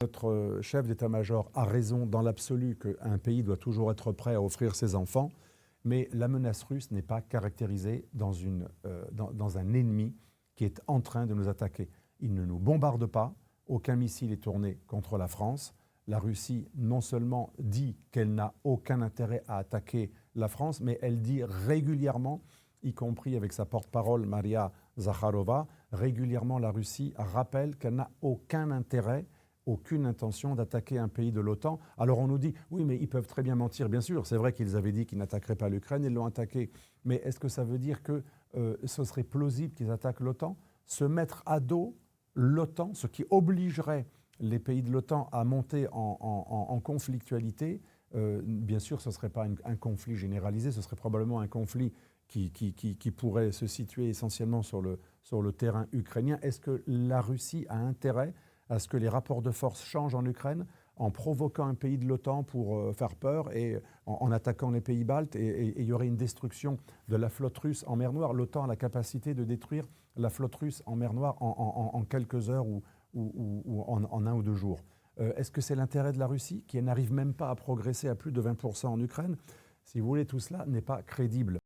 Notre chef d'état-major a raison dans l'absolu qu'un pays doit toujours être prêt à offrir ses enfants, mais la menace russe n'est pas caractérisée dans un ennemi qui est en train de nous attaquer. Il ne nous bombarde pas, aucun missile est tourné contre la France. La Russie non seulement dit qu'elle n'a aucun intérêt à attaquer la France, mais elle dit régulièrement, y compris avec sa porte-parole Maria Zakharova, régulièrement la Russie rappelle qu'elle n'a aucun intérêt, aucune intention d'attaquer un pays de l'OTAN. Alors on nous dit, oui mais ils peuvent très bien mentir, bien sûr, c'est vrai qu'ils avaient dit qu'ils n'attaqueraient pas l'Ukraine, ils l'ont attaqué, mais est-ce que ça veut dire que ce serait plausible qu'ils attaquent l'OTAN? Se mettre à dos l'OTAN, ce qui obligerait les pays de l'OTAN à monter en conflictualité, bien sûr, ce ne serait pas un conflit généralisé, ce serait probablement un conflit qui pourrait se situer essentiellement sur le terrain ukrainien. Est-ce que la Russie a intérêt à ce que les rapports de force changent en Ukraine en provoquant un pays de l'OTAN pour faire peur et en attaquant les pays baltes et il y aurait une destruction de la flotte russe en mer Noire? L'OTAN a la capacité de détruire la flotte russe en mer Noire en quelques heures ou en 1 ou 2 jours. Est-ce que c'est l'intérêt de la Russie qui n'arrive même pas à progresser à plus de 20% en Ukraine? Si vous voulez, tout cela n'est pas crédible.